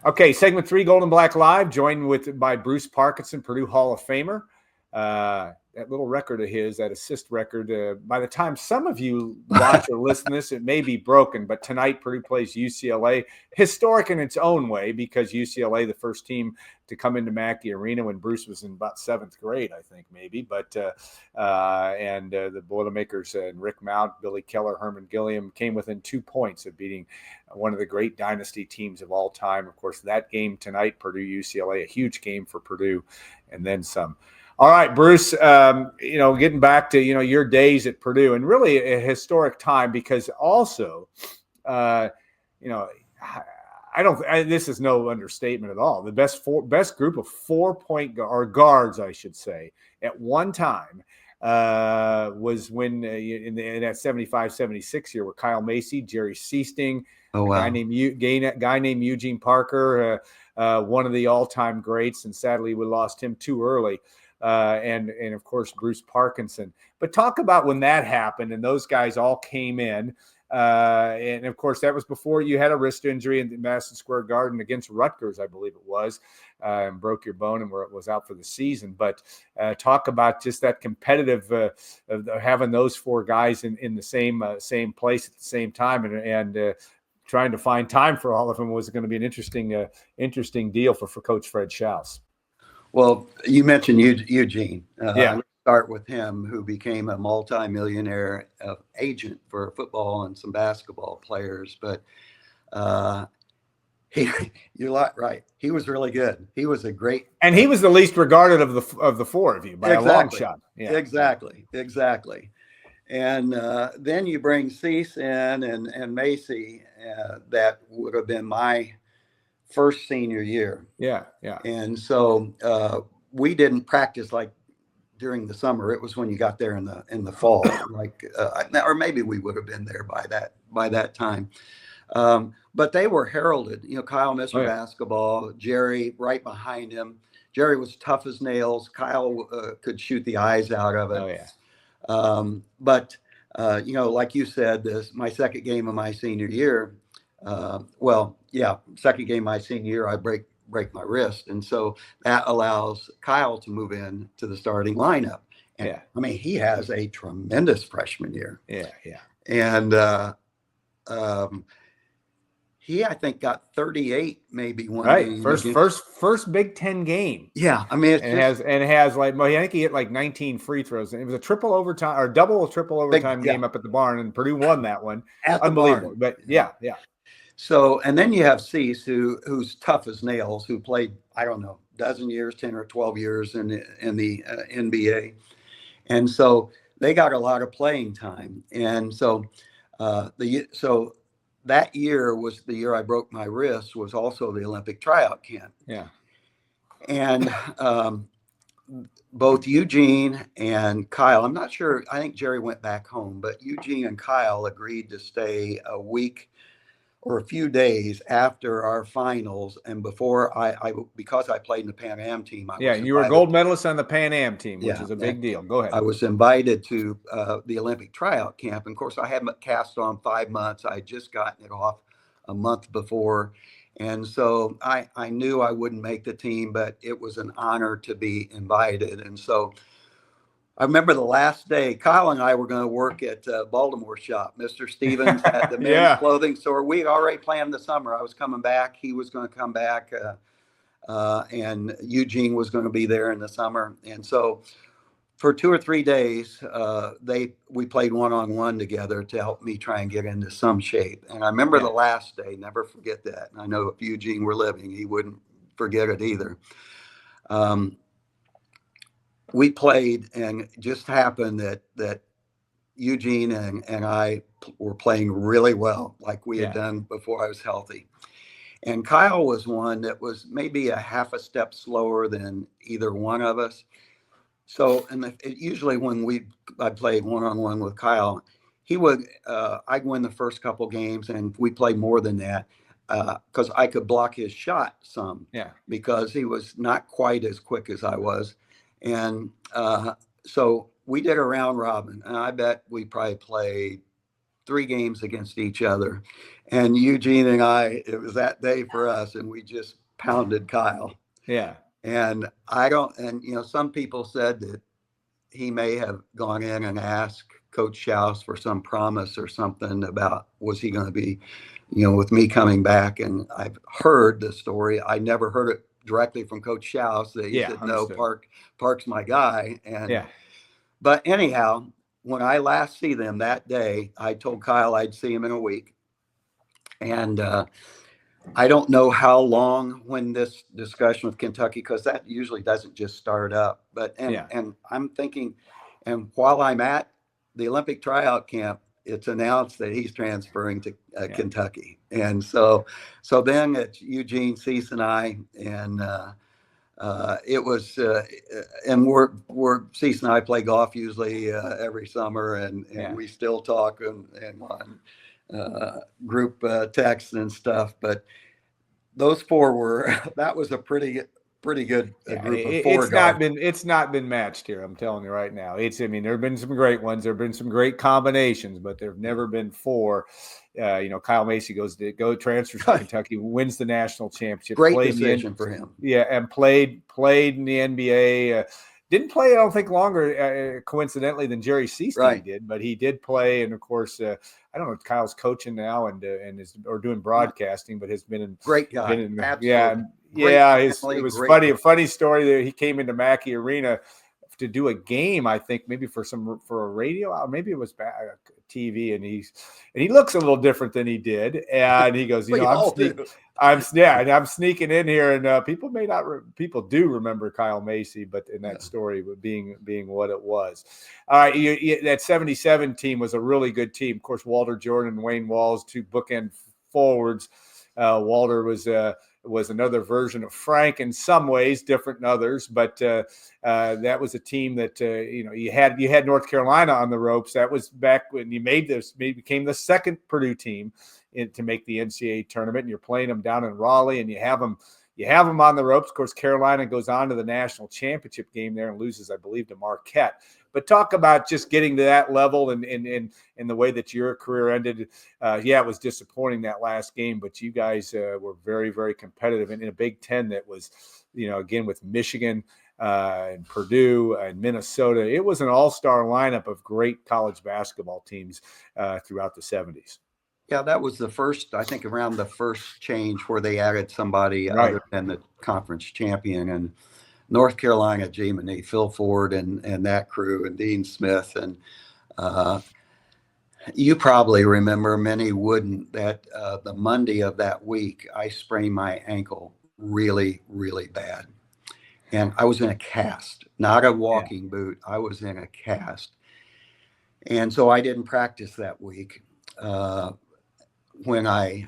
Okay, segment 3, Gold and Black Live, joined by Bruce Parkinson, Purdue Hall of Famer. That little record of his, that assist record, by the time some of you watch or listen to this, it may be broken, but tonight Purdue plays UCLA, historic in its own way, because UCLA, the first team to come into Mackey Arena when Bruce was in about 7th grade, I think, maybe, but the Boilermakers and Rick Mount, Billy Keller, Herman Gilliam came within 2 points of beating one of the great dynasty teams of all time. Of course, that game tonight, Purdue-UCLA, a huge game for Purdue, and then some. All right, Bruce, getting back to, your days at Purdue, and really a historic time, because also, this is no understatement at all. The best group of 4-point guards, I should say, at one time was when in that 75-76 year, were Kyle Macy, Jerry Seasting, a guy named Eugene Parker, one of the all-time greats, and sadly we lost him too early. And of course, Bruce Parkinson. But talk about when that happened and those guys all came in. And of course, that was before you had a wrist injury in the Madison Square Garden against Rutgers, I believe it was, and broke your bone and was out for the season. But talk about just that competitive of having those 4 guys in the same place at the same time, and trying to find time for all of them was going to be an interesting deal for Coach Fred Schaus. Well, you mentioned Eugene. Yeah. Let's start with him, who became a multimillionaire agent for football and some basketball players. But you're right. He was really good. He was a great, and he was the least regarded of the 4 of you by a long shot. Yeah. Exactly. And then you bring Cease in and Macy. That would have been my first senior year. Yeah. And so we didn't practice like during the summer. It was when you got there in the fall, or maybe we would have been there by that time. But they were heralded. Kyle, Mr. Basketball, Jerry right behind him. Jerry was tough as nails. Kyle could shoot the eyes out of it. But like you said, my second game of my senior year. Second game my senior year, I break my wrist, and so that allows Kyle to move in to the starting lineup. And, I mean, he has a tremendous freshman year. And he, I think, got 38 maybe one game. First Big Ten game. Yeah, I mean, I think he hit like 19 free throws, and it was a triple overtime or triple overtime game up at the barn, and Purdue won that one. Unbelievable, but yeah. So, and then you have Cease, who's tough as nails, who played, I don't know, 10 or 12 years in the NBA. And so they got a lot of playing time. And so that year was the year I broke my wrist, was also the Olympic tryout camp. Yeah. And both Eugene and Kyle, I'm not sure, I think Jerry went back home, but Eugene and Kyle agreed to stay a week or a few days after our finals, and before because I played in the Pan Am team. You were a gold medalist on the Pan Am team, which is a big deal. Go ahead. I was invited to the Olympic tryout camp, and of course I had my cast on 5 months. I had just gotten it off a month before, and so I knew I wouldn't make the team, but it was an honor to be invited. And so I remember the last day, Kyle and I were going to work at Baltimore shop. Mr. Stevens at the men's clothing store. We already planned the summer. I was coming back. He was going to come back. And Eugene was going to be there in the summer. And so for 2 or 3 days, we played one-on-one together to help me try and get into some shape. And I remember the last day, never forget that. And I know if Eugene were living, he wouldn't forget it either. We played, and it just happened that Eugene and I were playing really well, like we had done before I was healthy. And Kyle was one that was maybe a half a step slower than either one of us. So, usually when I played one-on-one with Kyle, I'd win the first couple games, and we played more than that because I could block his shot some. Because he was not quite as quick as I was. And so we did a round robin, and I bet we probably played 3 games against each other. And Eugene and I, it was that day for us, and we just pounded Kyle. Yeah. And some people said that he may have gone in and asked Coach Schaus for some promise or something about, was he going to be, with me coming back. And I've heard the story. I never heard it directly from Coach Schaus that he said, no, understood. Park's my guy. But anyhow, when I last see them that day, I told Kyle I'd see him in a week. And I don't know how long when this discussion with Kentucky, because that usually doesn't just start up. But and I'm thinking, and while I'm at the Olympic tryout camp, it's announced that he's transferring to Kentucky. And so then it's Eugene, Cease, and I, and it was, and we're Cease and I play golf usually every summer, and we still talk and on group texts and stuff. But those four that was a pretty good group of four. It's not been matched here. I'm telling you right now. There have been some great ones. There have been some great combinations, but there've never been four. Kyle Macy transfers to Kentucky, wins the national championship. Great decision for him. Yeah, and played in the NBA. Didn't play, I don't think, longer, coincidentally, than Jerry Cease did, but he did play. And of course, I don't know if Kyle's coaching now and is doing broadcasting, but has been in great guy. It was funny. A funny story that he came into Mackey Arena to do a game, I think, maybe for a radio, or maybe it was TV, and he looks a little different than he did, and he goes, I'm sneaking in here, and people do remember Kyle Macy, but in that story being what it was. All right, that 77 team was a really good team. Of course, Walter Jordan and Wayne Walls, two bookend forwards. Walter was another version of Frank in some ways, different in others, but that was a team that you had North Carolina on the ropes. That was back when you became the second Purdue team to make the NCAA tournament, and you're playing them down in Raleigh, and you have them on the ropes. Of course, Carolina goes on to the national championship game there and loses, I believe, to Marquette. But talk about just getting to that level and the way that your career ended. It was disappointing that last game, but you guys were very, very competitive. And in a Big Ten that was, again, with Michigan and Purdue and Minnesota, it was an all-star lineup of great college basketball teams throughout the 70s. Yeah, that was the first, I think, around the first change where they added somebody other than the conference champion. And North Carolina, Phil Ford and that crew, and Dean Smith. And you probably remember, many wouldn't, that the Monday of that week, I sprained my ankle really, really bad. And I was in a cast, not a walking boot. I was in a cast. And so I didn't practice that week. When I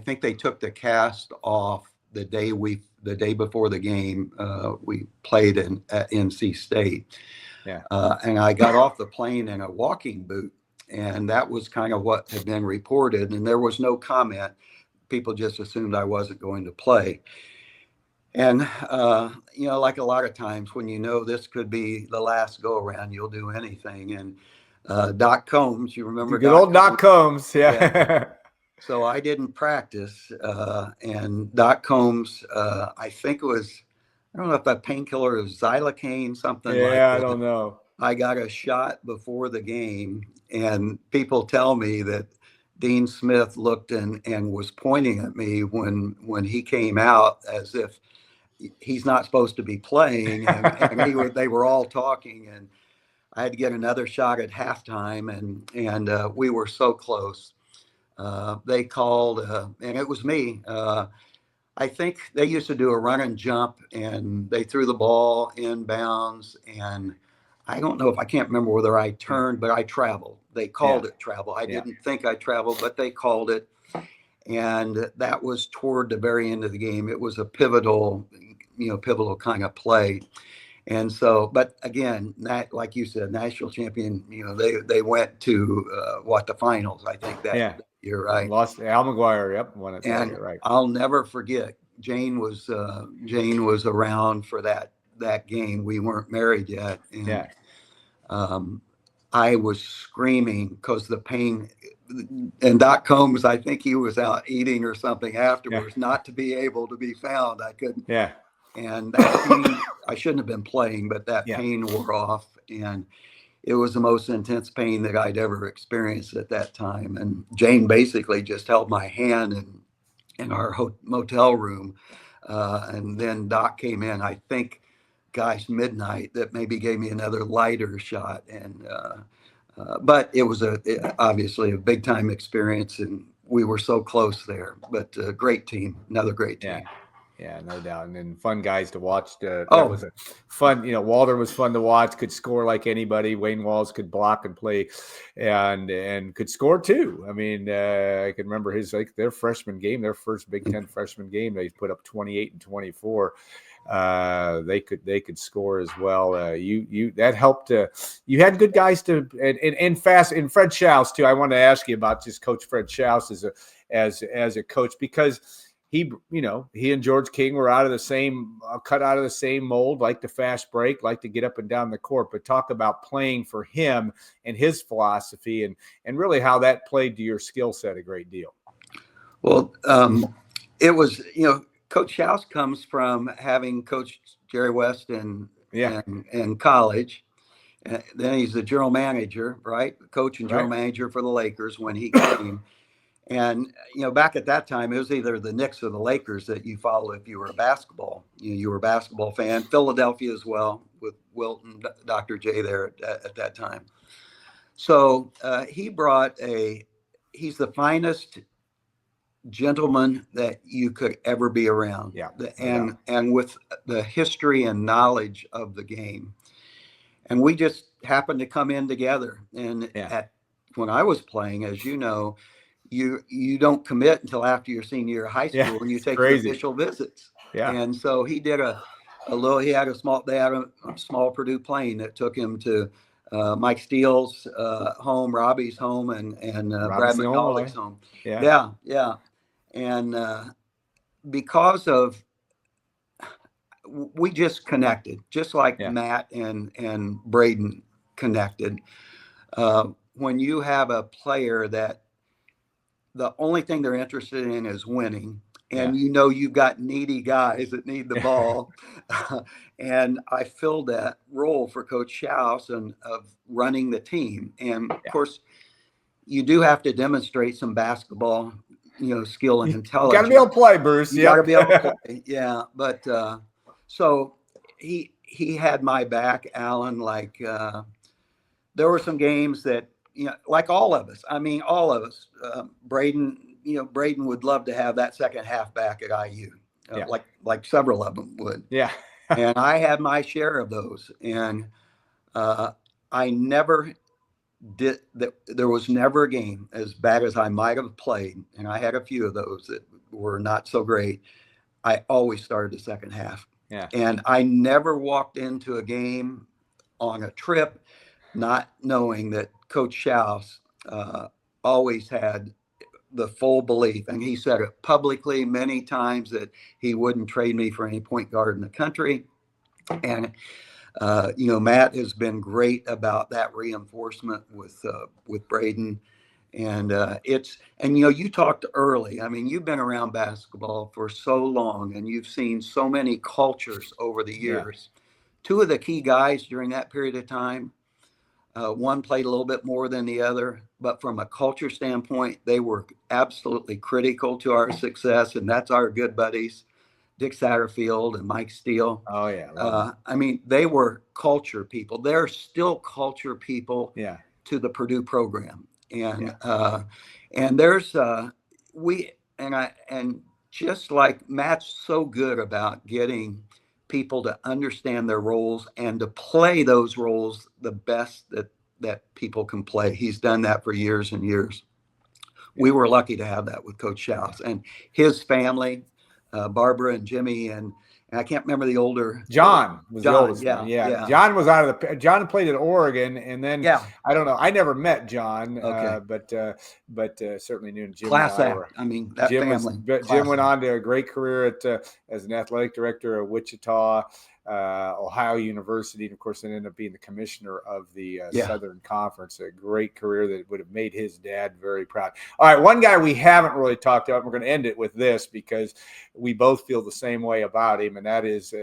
think they took the cast off the day before the game, we played at NC State. And I got off the plane in a walking boot, and that was kind of what had been reported. And there was no comment. People just assumed I wasn't going to play. And, like a lot of times when this could be the last go around, you'll do anything. And Doc Combs, you remember? Good old Doc Combs, yeah. So I didn't practice, and Doc Combs, I think it was, I don't know if that painkiller is xylocaine, something like that. Yeah, I don't know. I got a shot before the game, and people tell me that Dean Smith looked and was pointing at me when he came out as if he's not supposed to be playing, and they were all talking, and I had to get another shot at halftime, and we were so close. They called, and it was me. I think they used to do a run and jump, and they threw the ball inbounds, and I can't remember whether I turned, but I traveled. They called it travel. I didn't think I traveled, but they called it. And that was toward the very end of the game. It was a pivotal kind of play. And so, but again, like you said, national champion, they went to the finals, I think that year, right? Lost Al McGuire, won it. And right. I'll never forget, Jane was around for that game. We weren't married yet. And I was screaming because the pain and Doc Combs, I think he was out eating or something Yeah. afterwards, not to be able to be found. I couldn't. Yeah. And that pain, I shouldn't have been playing, but that Yeah. pain wore off. And it was the most intense pain that I'd ever experienced at that time. And Jane basically just held my hand in our motel room. And then Doc came in, I think, gosh, midnight, that maybe gave me another lighter shot. And, but it was obviously a big time experience, and we were so close there. But great team, another great team. Yeah. Yeah, no doubt. And then fun guys to watch. That Oh. was a fun, Walter was fun to watch, could score like anybody. Wayne Walls could block and play and could score too. I mean, I can remember their freshman game, their first Big Ten freshman game, they put up 28 and 24. They could score as well. You that helped. You had good guys and fast, and Fred Schaus too. I want to ask you about just Coach Fred Schaus as a coach, because he and George King were cut out of the same mold, like the fast break, like to get up and down the court. But talk about playing for him and his philosophy, and really how that played to your skill set a great deal. Well, it was, Coach Schaus comes from having coached Jerry West in college. Then he's the general manager, right? Coach and general manager for the Lakers when he came. And, back at that time, it was either the Knicks or the Lakers that you follow if you were a basketball. You were a basketball fan. Philadelphia as well, with Wilton, Dr. J there at that time. So he brought he's the finest gentleman that you could ever be around. Yeah. And with the history and knowledge of the game. And we just happened to come in together. And when I was playing, as you know, you don't commit until after your senior year of high school, and you take the official visits. Yeah. And so he did they had a small Purdue plane that took him to Mike Steele's home, Robbie's home, and Brad McNally's home. Yeah. And because of, we just connected, just like Matt and Braden connected. When you have a player that the only thing they're interested in is winning, and you've got needy guys that need the ball. And I filled that role for Coach Schaus of running the team. And of course, you do have to demonstrate some basketball, skill and intelligence. You got to be able to play, Bruce. You got to be able to play. Yeah. But so he had my back, Alan. Like there were some games that, like all of us. Braden would love to have that second half back at IU, like several of them would. Yeah. And I had my share of those. And I never did that. There was never a game as bad as I might have played. And I had a few of those that were not so great. I always started the second half. Yeah. And I never walked into a game on a trip not knowing that Coach Schaus always had the full belief, and he said it publicly many times, that he wouldn't trade me for any point guard in the country. And Matt has been great about that reinforcement with Braden. And you talked early. I mean, you've been around basketball for so long, and you've seen so many cultures over the years. Yeah. Two of the key guys during that period of time, one played a little bit more than the other, but from a culture standpoint, they were absolutely critical to our success. And that's our good buddies, Dick Satterfield and Mike Steele. Oh, yeah. They were culture people. They're still culture people to the Purdue program. And there's just like Matt's so good about getting people to understand their roles and to play those roles the best that people can play. He's done that for years and years. We were lucky to have that with Coach Schaus and his family, Barbara and Jimmy, and I can't remember the older. John was the oldest. Yeah. John was John played at Oregon, and then I don't know. I never met John, but certainly knew Jim. Class act. Jim family. Jim went on to a great career as an athletic director at Wichita. Ohio University, and of course, then ended up being the commissioner of the Yeah. Southern Conference. A great career that would have made his dad very proud. All right, one guy we haven't really talked about, and we're going to end it with this because we both feel the same way about him, and that is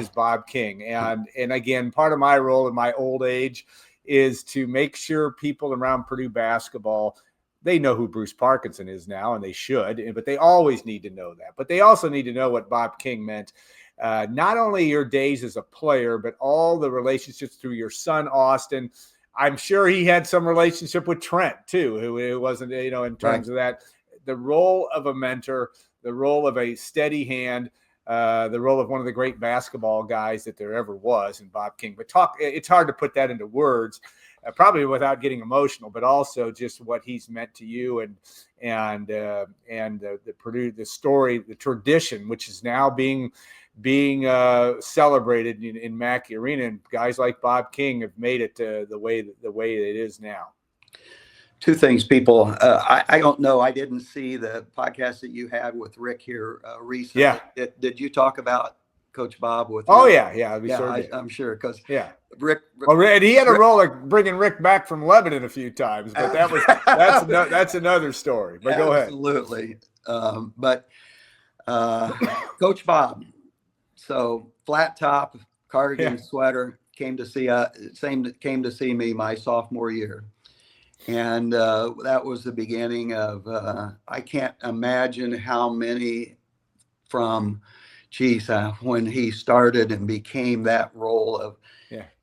Bob King. And again, part of my role in my old age is to make sure people around Purdue basketball, they know who Bruce Parkinson is now, and they should, but they always need to know that. But they also need to know what Bob King meant. Not only your days as a player, but all the relationships through your son, Austin. I'm sure he had some relationship with Trent too, who wasn't, in terms of that, the role of a mentor, the role of a steady hand, the role of one of the great basketball guys that there ever was in Bob King. But it's hard to put that into words, probably without getting emotional, but also just what he's meant to you and the Purdue, the story, the tradition, which is now being celebrated in Mackey Arena, and guys like Bob King have made it the way it is now. Two things, people. I don't know. I didn't see the podcast that you had with Rick here recently. Yeah. Did you talk about Coach Bob with? Oh, Rick? I'm sure because Rick. And he had a role of bringing Rick back from Lebanon a few times, but that's another story. But go ahead. Absolutely. But Coach Bob. So flat top cardigan sweater came to see me my sophomore year, and that was the beginning of I can't imagine how many from when he started and became that role of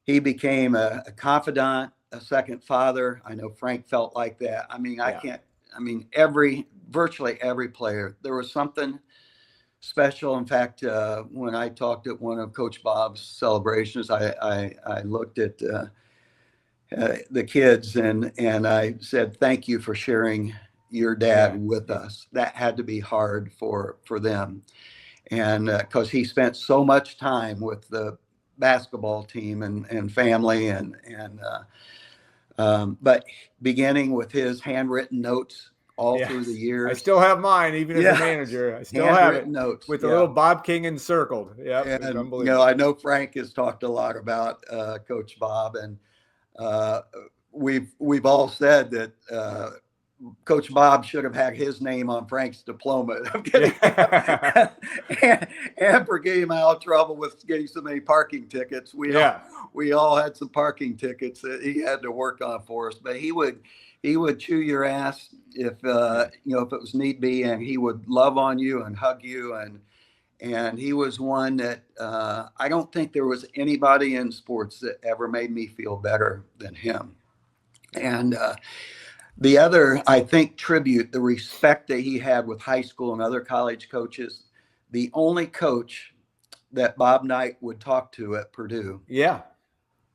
he became a confidant, a second father. I know Frank felt like that. I mean, virtually every player, there was something special. In fact, when I talked at one of Coach Bob's celebrations, I looked at the kids and I said, "Thank you for sharing your dad with us." That had to be hard for them, and because he spent so much time with the basketball team and family but beginning with his handwritten notes all through the years. I still have mine, even as a manager. I still have it notes with the little Bob King encircled. Yeah, and I know Frank has talked a lot about Coach Bob, and we've all said that Coach Bob should have had his name on Frank's diploma. I'm kidding. and for getting him out of trouble with getting so many parking tickets. We all had some parking tickets that he had to work on for us, but he would chew your ass if it was need be, and he would love on you and hug you, and he was one that I don't think there was anybody in sports that ever made me feel better than him. And the other, I think, tribute, the respect that he had with high school and other college coaches. The only coach that Bob Knight would talk to at Purdue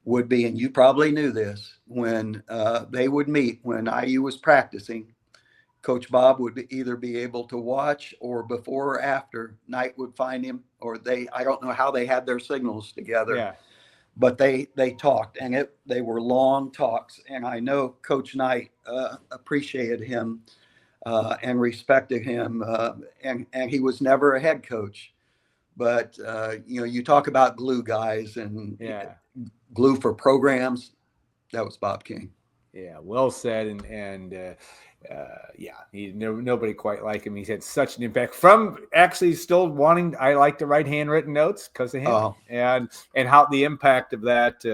would be, and you probably knew this, when they would meet, when IU was practicing, Coach Bob would either be able to watch, or before or after, Knight would find him, or I don't know how they had their signals together, but they talked, and they were long talks. And I know Coach Knight appreciated him and respected him, and he was never a head coach. But, you talk about glue guys and glue for programs. That was Bob King. Yeah, well said. Nobody quite like him. He's had such an impact from actually still wanting. I like to write handwritten notes because of him, and how the impact of that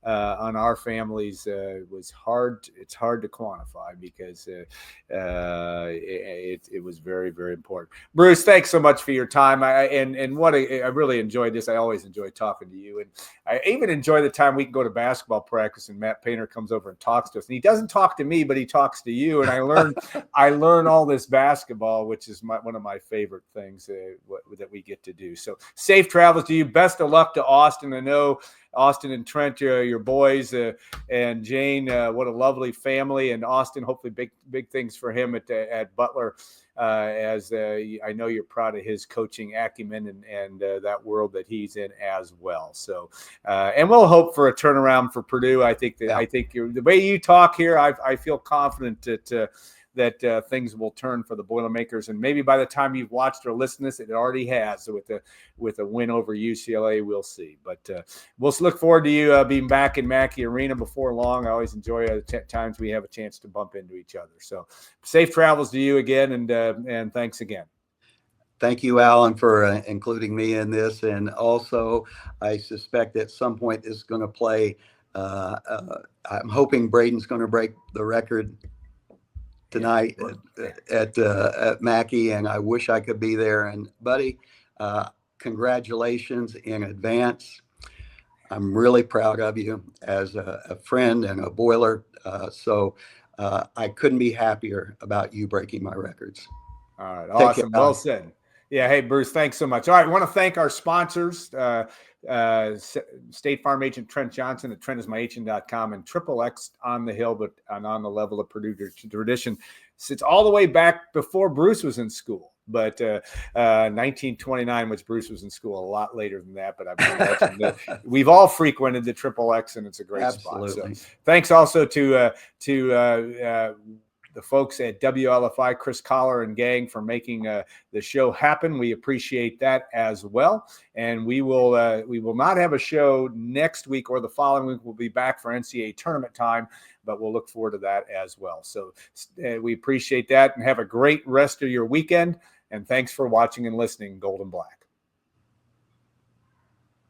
on our families was hard. It's hard to quantify because it was very, very important. Bruce, thanks so much for your time. I really enjoyed this. I always enjoy talking to you, and I even enjoy the time we can go to basketball practice and Matt Painter comes over and talks to us. And he doesn't talk to me, but he talks to you, and I learn all this basketball, which is one of my favorite things that we get to do. So safe travels to you. Best of luck to Austin. I know Austin and Trent, your boys, and Jane, what a lovely family. And Austin, hopefully big things for him at Butler, as I know you're proud of his coaching acumen and that world that he's in as well. So, and we'll hope for a turnaround for Purdue. I think the way you talk here, I feel confident that that things will turn for the Boilermakers. And maybe by the time you've watched or listened to this, it already has. So with a win over UCLA, we'll see. But we'll look forward to you being back in Mackey Arena before long. I always enjoy times we have a chance to bump into each other. So safe travels to you again, and thanks again. Thank you, Alan, for including me in this. And also, I suspect at some point this is going to play. I'm hoping Braden's going to break the record tonight at Mackey, and I wish I could be there. And buddy, congratulations in advance. I'm really proud of you as a friend and a Boiler. So I couldn't be happier about you breaking my records. All right. Awesome. Well said. Yeah. Hey, Bruce, thanks so much. All right. I want to thank our sponsors, State Farm agent Trent Johnson at trentismyagent.com and XXX on the hill, but on the level of Purdue tradition. It's all the way back before Bruce was in school. But 1929, which Bruce was in school a lot later than that. But I mean, we've all frequented the XXX, and it's a great spot. So thanks also to the folks at WLFI, Chris Collar and gang, for making the show happen. We appreciate that as well. And we will not have a show next week or the following week. We'll be back for NCAA tournament time, but we'll look forward to that as well. So we appreciate that, and have a great rest of your weekend. And thanks for watching and listening, Gold and Black.